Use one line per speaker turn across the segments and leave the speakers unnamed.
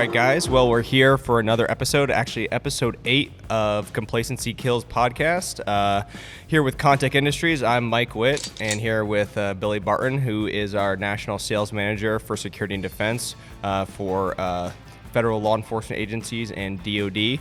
right, guys. Well, we're here for another episode, actually episode 8 of Complacency Kills podcast. Here with Kontek Industries, I'm Mike Witt, and here with Billy Barton, who is our National Sales Manager for Security and Defense for federal law enforcement agencies and DoD.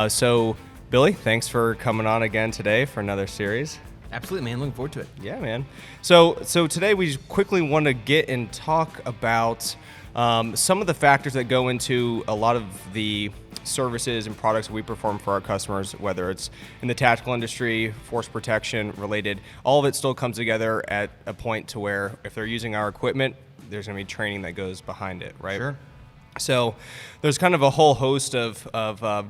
So, Billy, thanks for coming on again today for another series.
Absolutely, man. Looking forward to it.
Yeah, man. So today we quickly want to get and talk about some of the factors that go into a lot of the services and products we perform for our customers, whether it's in the tactical industry, force protection related. All of it still comes together at a point to where if they're using our equipment, there's going to be training that goes behind it, right?
Sure.
So there's kind of a whole host of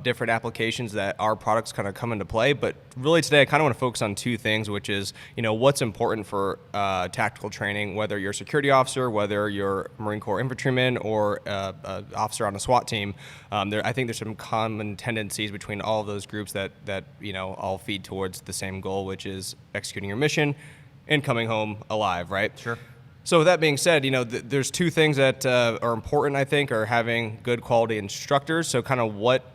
different applications that our products kind of come into play. But really today I kind of want to focus on two things, which is, what's important for tactical training, whether you're a security officer, whether you're a Marine Corps infantryman, or an officer on a SWAT team. I think there's some common tendencies between all of those groups that all feed towards the same goal, which is executing your mission and coming home alive, right?
Sure.
So with that being said, there's two things that are important, I think, are having good quality instructors. So kind of what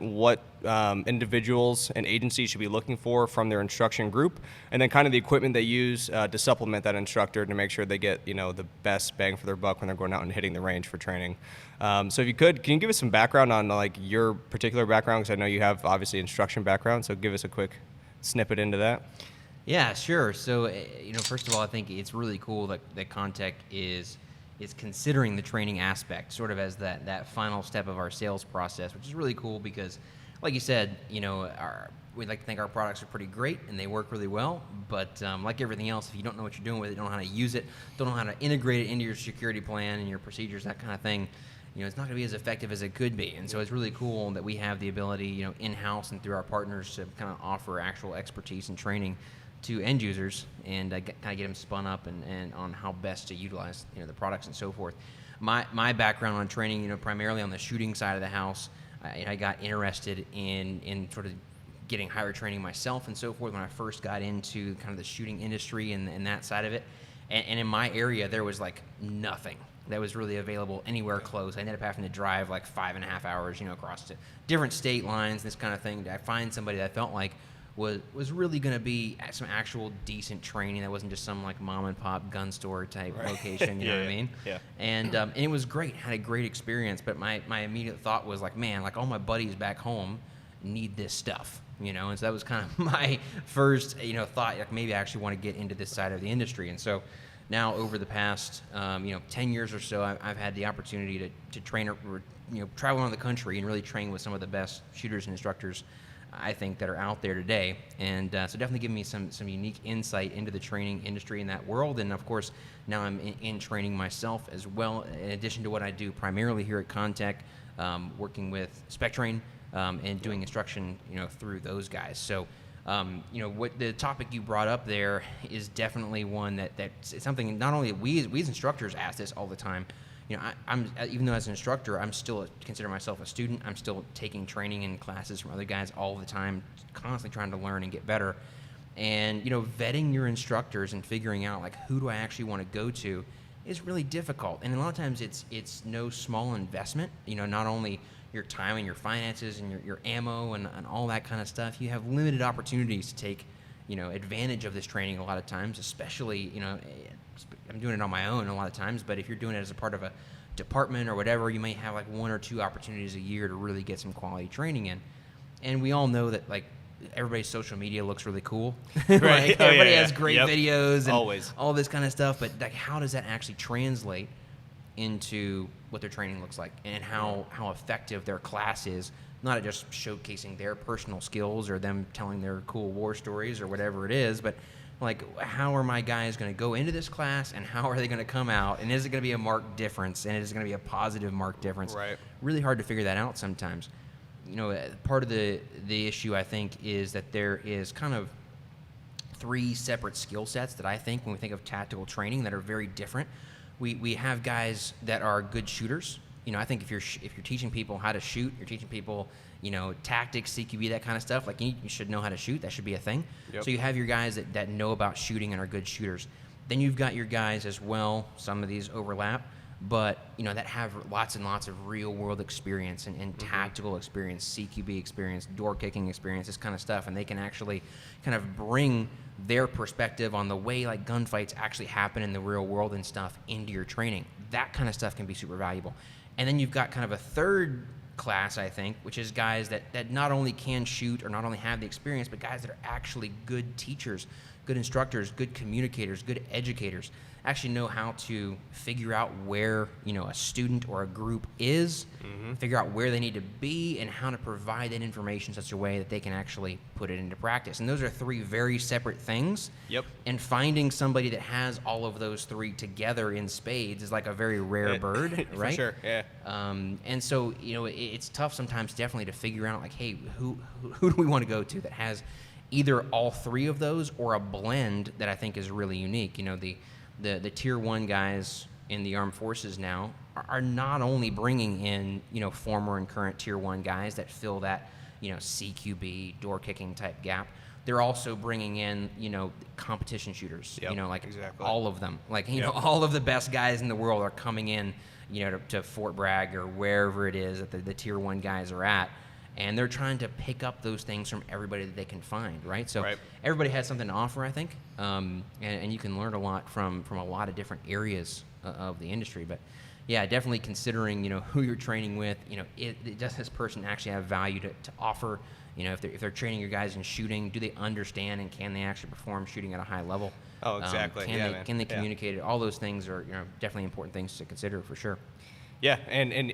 individuals and agencies should be looking for from their instruction group, and then kind of the equipment they use to supplement that instructor to make sure they get, the best bang for their buck when they're going out and hitting the range for training. So if you could, can you give us some background on like your particular background? Because I know you have obviously instruction background, so give us a quick snippet into that.
Yeah, sure. So, first of all, I think it's really cool that Kontek is considering the training aspect sort of as that final step of our sales process, which is really cool because, like you said, we'd like to think our products are pretty great and they work really well, but like everything else, if you don't know what you're doing with it, don't know how to use it, don't know how to integrate it into your security plan and your procedures, that kind of thing, it's not going to be as effective as it could be. And so it's really cool that we have the ability, in-house and through our partners to kind of offer actual expertise and training to end users and kind of get them spun up and on how best to utilize the products and so forth. My background on training, primarily on the shooting side of the house, I got interested in sort of getting higher training myself and so forth when I first got into kind of the shooting industry and that side of it. And in my area, there was like nothing that was really available anywhere close. I ended up having to drive like 5.5 hours, across to different state lines, this kind of thing, to find somebody that I felt like was really going to be some actual decent training that wasn't just some like mom and pop gun store type location, you know what I mean?
Yeah.
And it was great, had a great experience, but my immediate thought was like, man, like all my buddies back home need this stuff, and so that was kind of my first, thought, like maybe I actually want to get into this side of the industry. And so now over the past, 10 years or so, I've had the opportunity to train, travel around the country and really train with some of the best shooters and instructors I think that are out there today, and so definitely giving me some unique insight into the training industry in that world. And of course, now I'm in training myself as well, in addition to what I do primarily here at Kontek, working with SpecTrain and doing instruction, through those guys. So, what the topic you brought up there is definitely one that's something not only we as instructors ask this all the time. I'm even though as an instructor, I'm still consider myself a student. I'm still taking training and classes from other guys all the time, constantly trying to learn and get better. And vetting your instructors and figuring out like who do I actually want to go to is really difficult. And a lot of times it's no small investment. Not only your time and your finances and your ammo and all that kind of stuff. You have limited opportunities to take advantage of this training a lot of times, especially I'm doing it on my own a lot of times, but if you're doing it as a part of a department or whatever, you may have like 1 or 2 opportunities a year to really get some quality training in. And we all know that like everybody's social media looks really cool.
Right.
Like, everybody has great videos and
always
all this kind of stuff, but like how does that actually translate into what their training looks like and how effective their class is, not at just showcasing their personal skills or them telling their cool war stories or whatever it is, but like, how are my guys going to go into this class, and how are they going to come out, and is it going to be a marked difference, and is it going to be a positive marked difference?
Right.
Really hard to figure that out sometimes. Part of the issue, I think, is that there is kind of 3 separate skill sets that I think, when we think of tactical training, that are very different. We have guys that are good shooters. I think if you're teaching people how to shoot, you're teaching people tactics, CQB, that kind of stuff, like you should know how to shoot. That should be a thing. Yep. So you have your guys that know about shooting and are good shooters. Then you've got your guys as well, some of these overlap, but that have lots and lots of real world experience and tactical experience, CQB experience, door kicking experience, this kind of stuff, and they can actually kind of bring their perspective on the way like gunfights actually happen in the real world and stuff into your training. That kind of stuff can be super valuable. And then you've got kind of a third class, I think, which is guys that not only can shoot or not only have the experience, but guys that are actually good teachers, good instructors, good communicators, good educators, actually know how to figure out where a student or a group is, figure out where they need to be, and how to provide that information in such a way that they can actually put it into practice. And those are three very separate things.
Yep.
And finding somebody that has all of those three together in spades is like a very rare bird, right?
For sure, yeah.
And so it's tough sometimes, definitely, to figure out like, hey, who do we want to go to that has either all three of those or a blend that I think is really unique. The tier 1 guys in the armed forces now are not only bringing in former and current tier 1 guys that fill that CQB door kicking type gap. They're also bringing in competition shooters.
Yep,
like
exactly.
all of them. Like
Yep.
all of the best guys in the world are coming in to Fort Bragg or wherever it is that the tier 1 guys are at. And they're trying to pick up those things from everybody that they can find, right? So everybody has something to offer, I think, and you can learn a lot from a lot of different areas of the industry. But yeah, definitely considering who you're training with. Does this person actually have value to offer? If they're training your guys in shooting, do they understand and can they actually perform shooting at a high level?
Oh, exactly.
Can they communicate it? All those things are definitely important things to consider for sure.
Yeah, and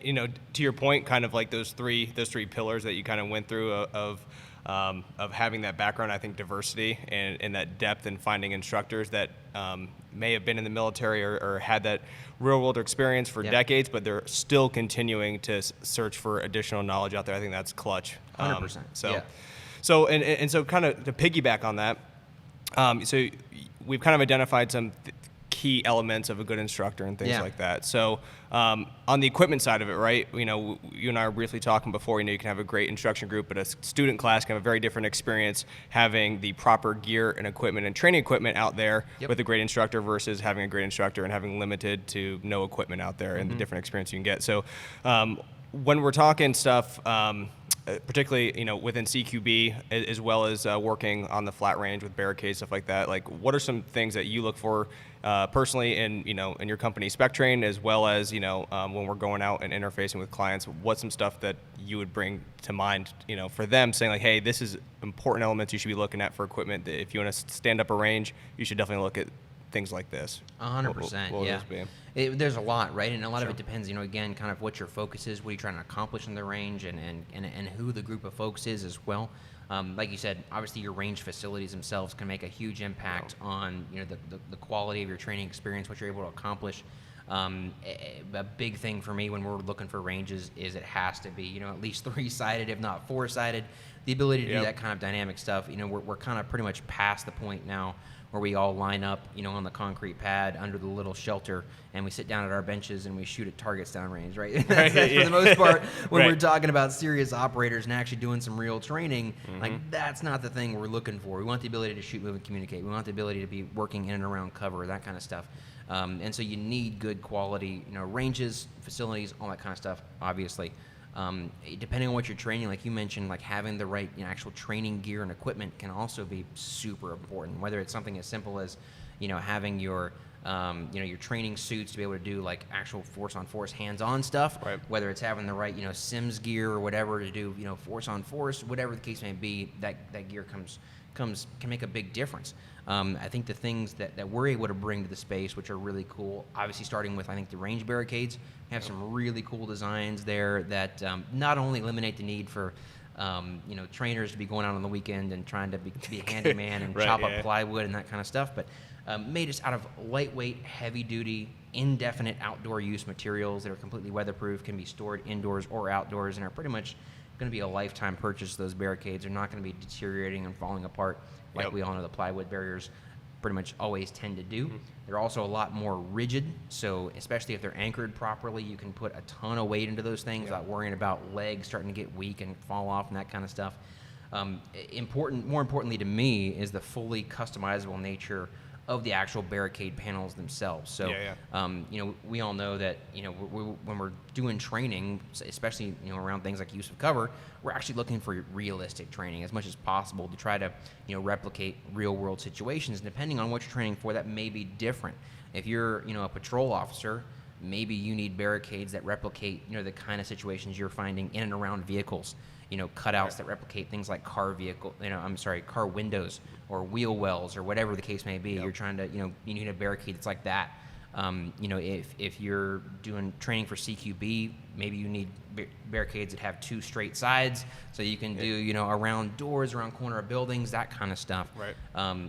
to your point, kind of like those three pillars that you kind of went through of having that background. I think diversity and that depth in finding instructors that may have been in the military or had that real world experience for decades, but they're still continuing to search for additional knowledge out there. I think that's clutch.
100%.
So kind of to piggyback on that, so we've kind of identified some key elements of a good instructor and things like that. So on the equipment side of it, right, you and I were briefly talking before, you can have a great instruction group, but a student class can have a very different experience having the proper gear and equipment and training equipment out there with a great instructor versus having a great instructor and having limited to no equipment out there and the different experience you can get. So when we're talking stuff, particularly within CQB, as well as working on the flat range with Barricades, stuff like that, like what are some things that you look for personally in in your company spec train, as well as when we're going out and interfacing with clients? What's some stuff that you would bring to mind for them, saying like, hey, this is important elements you should be looking at for equipment, that if you want to stand up a range, you should definitely look at things like this?
100%.
Yeah.
There's a lot, right? And a lot of it depends, again, kind of what your focus is, what you're trying to accomplish in the range, and who the group of folks is as well. Like you said, obviously your range facilities themselves can make a huge impact on the quality of your training experience, what you're able to accomplish. A big thing for me when we're looking for ranges is it has to be at least 3-sided, if not 4-sided. The ability to do that kind of dynamic stuff. We're kind of pretty much past the point now where we all line up, on the concrete pad under the little shelter, and we sit down at our benches and we shoot at targets downrange, right? That's for the most part, when we're talking about serious operators and actually doing some real training, like that's not the thing we're looking for. We want the ability to shoot, move, and communicate. We want the ability to be working in and around cover, that kind of stuff. And so you need good quality, ranges, facilities, all that kind of stuff, obviously. Depending on what you're training, like you mentioned, like having the right actual training gear and equipment can also be super important. Whether it's something as simple as, having your, your training suits to be able to do like actual force-on-force, hands-on stuff. Right. Whether it's having the right, Sims gear or whatever to do, force-on-force, whatever the case may be, that gear can make a big difference. I think the things that we're able to bring to the space, which are really cool, obviously starting with, I think, the range barricades, have some really cool designs there that not only eliminate the need for trainers to be going out on the weekend and trying to be a handyman and chop up plywood and that kind of stuff, but made us out of lightweight, heavy-duty, indefinite outdoor use materials that are completely weatherproof, can be stored indoors or outdoors, and are pretty much going to be a lifetime purchase. Those barricades are not going to be deteriorating and falling apart like we all know the plywood barriers pretty much always tend to do. They're also a lot more rigid, so especially if they're anchored properly, you can put a ton of weight into those things without worrying about legs starting to get weak and fall off and that kind of stuff. More importantly to me is the fully customizable nature of the actual barricade panels themselves. So, we all know that, when we're doing training, especially, around things like use of cover, we're actually looking for realistic training as much as possible to try to, replicate real world situations. Depending on what you're training for, that may be different. If you're, a patrol officer, maybe you need barricades that replicate, the kind of situations you're finding in and around vehicles. Cutouts that replicate things like car windows or wheel wells or whatever the case may be. You're trying to, you need a barricade that's like that. If you're doing training for CQB, maybe you need barricades that have 2 straight sides, so you can do, around doors, around corner of buildings, that kind of stuff.
Right.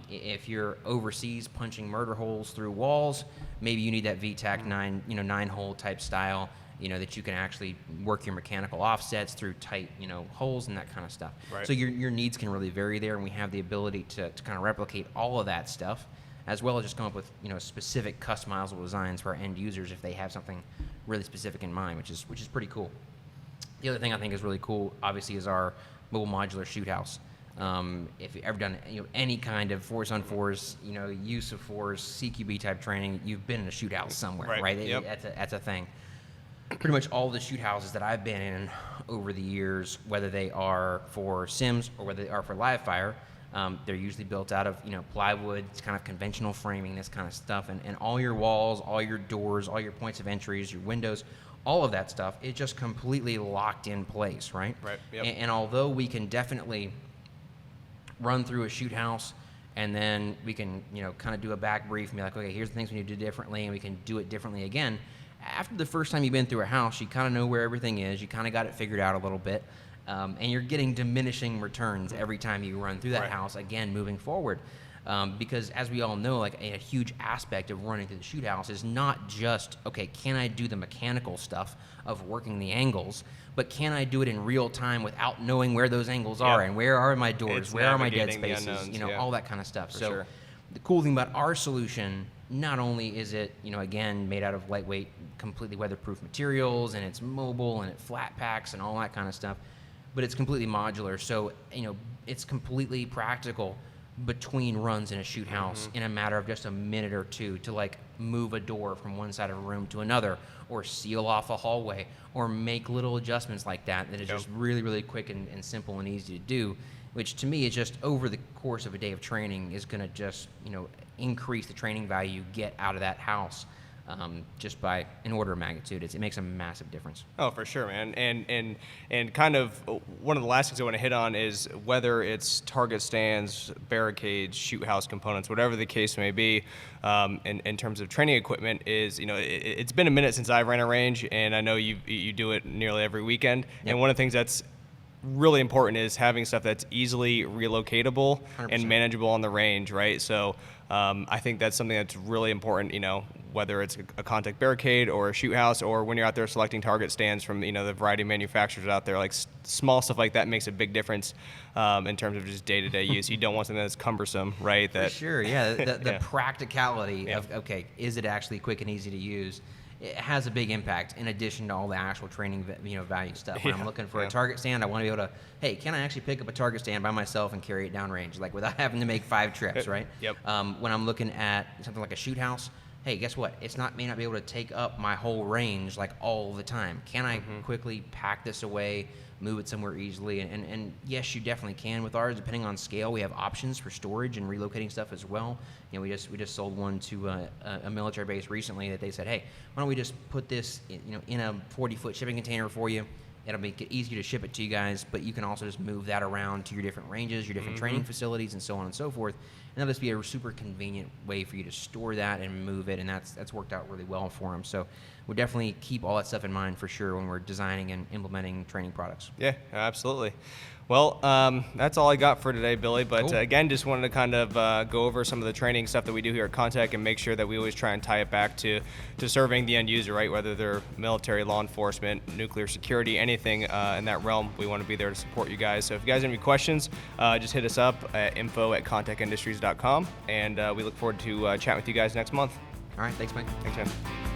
If you're overseas punching murder holes through walls, maybe you need that VTAC 9-hole type style, that you can actually work your mechanical offsets through tight, holes and that kind of stuff.
Right.
So your needs can really vary there, and we have the ability to kind of replicate all of that stuff, as well as just come up with, specific customizable designs for our end users if they have something really specific in mind, which is pretty cool. The other thing I think is really cool, obviously, is our mobile modular shoot house. If you've ever done any kind of force on force, use of force, CQB type training, you've been in a shoot house somewhere, right?
Yep.
That's a thing. Pretty much all the shoot houses that I've been in over the years, whether they are for sims or whether they are for live fire, they're usually built out of plywood. It's kind of conventional framing, this kind of stuff, and all your walls, all your doors, all your points of entries, your windows, all of that stuff, it's just completely locked in place, right?
Right. Yep.
And although we can definitely run through a shoot house, and then we can kind of do a back brief and be like, okay, here's the things we need to do differently, and we can do it differently again. After the first time you've been through a house, you kind of know where everything is. You kind of got it figured out a little bit. And you're getting diminishing returns every time you run through that house, again, moving forward. Because as we all know, like a huge aspect of running through the shoot house is not just, okay, can I do the mechanical stuff of working the angles, but can I do it in real time without knowing where those angles are and where are my doors, where are my dead spaces, all that kind of stuff.
For
so
sure.
The cool thing about our solution, not only is it, again, made out of lightweight, completely weatherproof materials, and it's mobile, and it flat packs and all that kind of stuff, but it's completely modular. So, it's completely practical between runs in a shoot house in a matter of just a minute or two to like move a door from one side of a room to another, or seal off a hallway, or make little adjustments like that is just really, really quick and simple and easy to do, which to me is just over the course of a day of training is going to just, increase the training value you get out of that house. Just by an order of magnitude, it makes a massive difference.
Oh, for sure, man. And kind of one of the last things I want to hit on is whether it's target stands, barricades, shoot house components, whatever the case may be, in terms of training equipment is, it's been a minute since I ran a range, and I know you do it nearly every weekend. Yep. And one of the things that's really important is having stuff that's easily relocatable
100%.
And manageable on the range, right? So I think that's something that's really important, whether it's a Kontek barricade or a shoot house, or when you're out there selecting target stands from, the variety of manufacturers out there, like small stuff like that makes a big difference in terms of just day-to-day use. You don't want something that's cumbersome, right?
For sure, yeah. The practicality of, okay, is it actually quick and easy to use? It has a big impact in addition to all the actual training, value stuff. When I'm looking for a target stand, I want to be able to, hey, can I actually pick up a target stand by myself and carry it downrange, like without having to make 5 trips, right?
Yep.
When I'm looking at something like a shoot house, hey, guess what? May not be able to take up my whole range like all the time. Can I quickly pack this away, move it somewhere easily? And yes, you definitely can with ours. Depending on scale, we have options for storage and relocating stuff as well. We just sold one to a military base recently that they said, hey, why don't we just put this in a 40-foot shipping container for you? It'll make it easier to ship it to you guys, but you can also just move that around to your different ranges, your different training facilities, and so on and so forth. And that'll just be a super convenient way for you to store that and move it, and that's worked out really well for them. So we'll definitely keep all that stuff in mind for sure when we're designing and implementing training products.
Yeah, absolutely. Well, that's all I got for today, Billy. But
Cool.
Again, just wanted to kind of go over some of the training stuff that we do here at Kontek and make sure that we always try and tie it back to serving the end user, right? Whether they're military, law enforcement, nuclear security, anything in that realm, we want to be there to support you guys. So if you guys have any questions, just hit us up at info@kontekindustries.com, and we look forward to chatting with you guys next month.
All right, thanks, Mike.
Thanks, man.